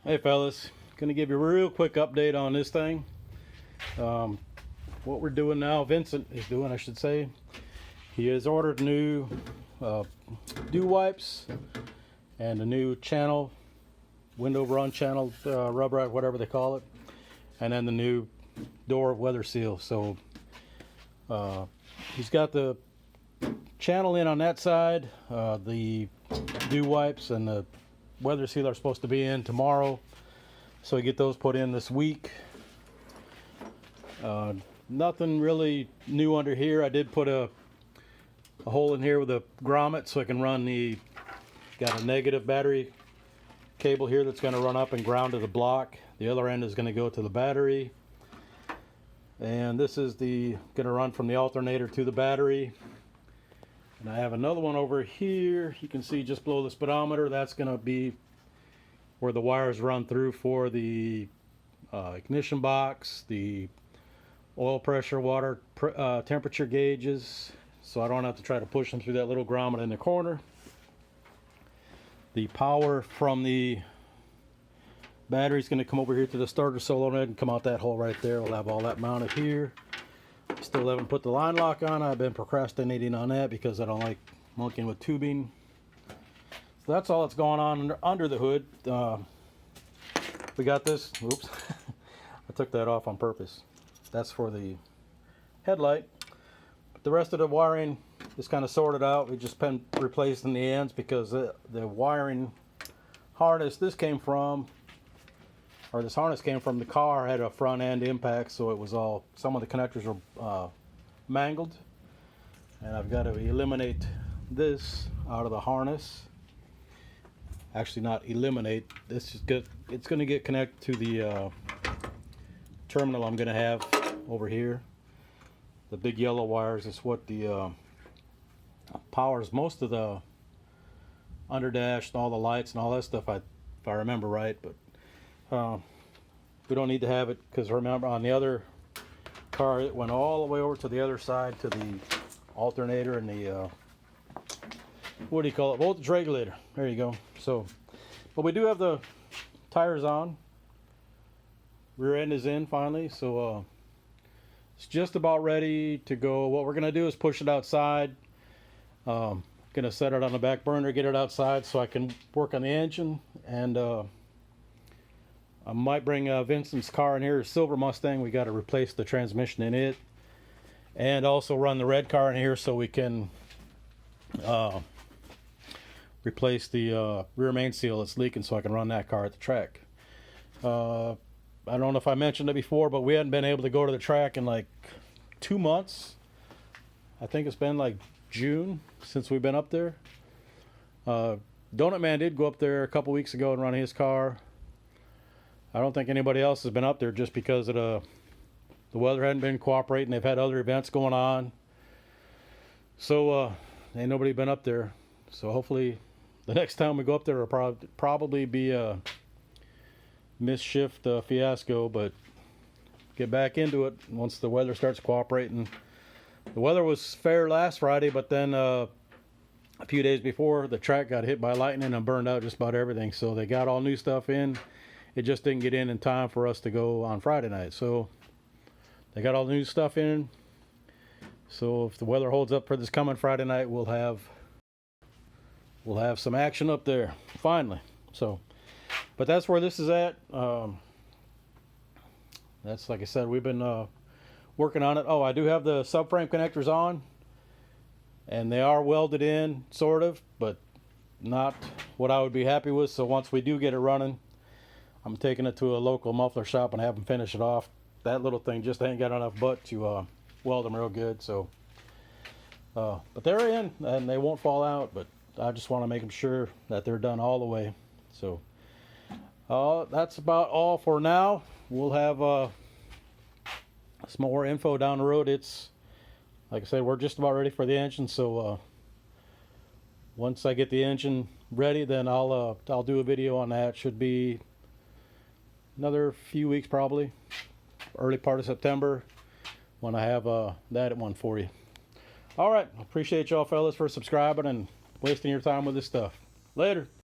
Hey fellas, gonna give you a real quick update on this thing. What we're doing now, Vincent is doing, I should say. He has ordered new dew wipes and a new channel, window run channel, rubber, whatever they call it, and then the new door weather seal. So he's got the channel in on that side. The dew wipes and the weather seal are supposed to be in tomorrow, so we get those put in this week. Nothing really new under here. I did put a hole in here with a grommet so I can run got a negative battery cable here that's going to run up and ground to the block. The other end is going to go to the battery, and this is going to run from the alternator to the battery. And I have another one over here. You can see just below the speedometer. That's going to be where the wires run through for the ignition box, the oil pressure, water temperature gauges, so I don't have to try to push them through that little grommet in the corner. The power from the battery is going to come over here to the starter solenoid and come out that hole right there. We'll have all that mounted here. Still haven't put the line lock on. I've been procrastinating on that because I don't like monkeying with tubing. So that's all that's going on under the hood. We got this. Oops. I took that off on purpose. That's for the headlight. But the rest of the wiring is kind of sorted out. We just been replacing the ends because the wiring harness this harness came from the car, had a front end impact, so it was all, some of the connectors were mangled, and I've got to eliminate this out of the harness. Actually, not eliminate, this is good. It's going to get connected to the terminal I'm going to have over here. The big yellow wires is what the powers most of the underdash and all the lights and all that stuff, if I remember right. But we don't need to have it, because remember on the other car it went all the way over to the other side to the alternator and the what do you call it, voltage regulator. There you go. So, but we do have the tires on. Rear end is in finally, so it's just about ready to go. What we're gonna do is push it outside. Gonna set it on the back burner, get it outside so I can work on the engine, and I might bring Vincent's car in here, silver Mustang. We got to replace the transmission in it, and also run the red car in here so we can replace the rear main seal that's leaking, so I can run that car at the track. I don't know if I mentioned it before, but we hadn't been able to go to the track in like 2 months. I think it's been like June since we've been up there. Donut Man did go up there a couple weeks ago and run his car. I don't think anybody else has been up there just because of the weather hadn't been cooperating. They've had other events going on, so ain't nobody been up there. So hopefully the next time we go up there will probably be a misshift fiasco, but get back into it once the weather starts cooperating. The weather was fair last Friday, but then a few days before, the track got hit by lightning and burned out just about everything. So they got all new stuff in. It just didn't get in time for us to go on Friday night. So they got all the new stuff in. So if the weather holds up for this coming Friday night, we'll have some action up there finally. So, but that's where this is at. That's, like I said, we've been working on it. Oh, I do have the subframe connectors on, and they are welded in, sort of, but not what I would be happy with. So once we do get it running, I'm taking it to a local muffler shop and have them finish it off. That little thing just ain't got enough butt to weld them real good. So, but they're in and they won't fall out. But I just want to make them sure that they're done all the way. So, that's about all for now. We'll have some more info down the road. It's, like I said, we're just about ready for the engine. So, once I get the engine ready, then I'll do a video on that. Should be another few weeks, probably early part of September, when I have that one for you. All right, appreciate y'all fellas for subscribing and wasting your time with this stuff. Later.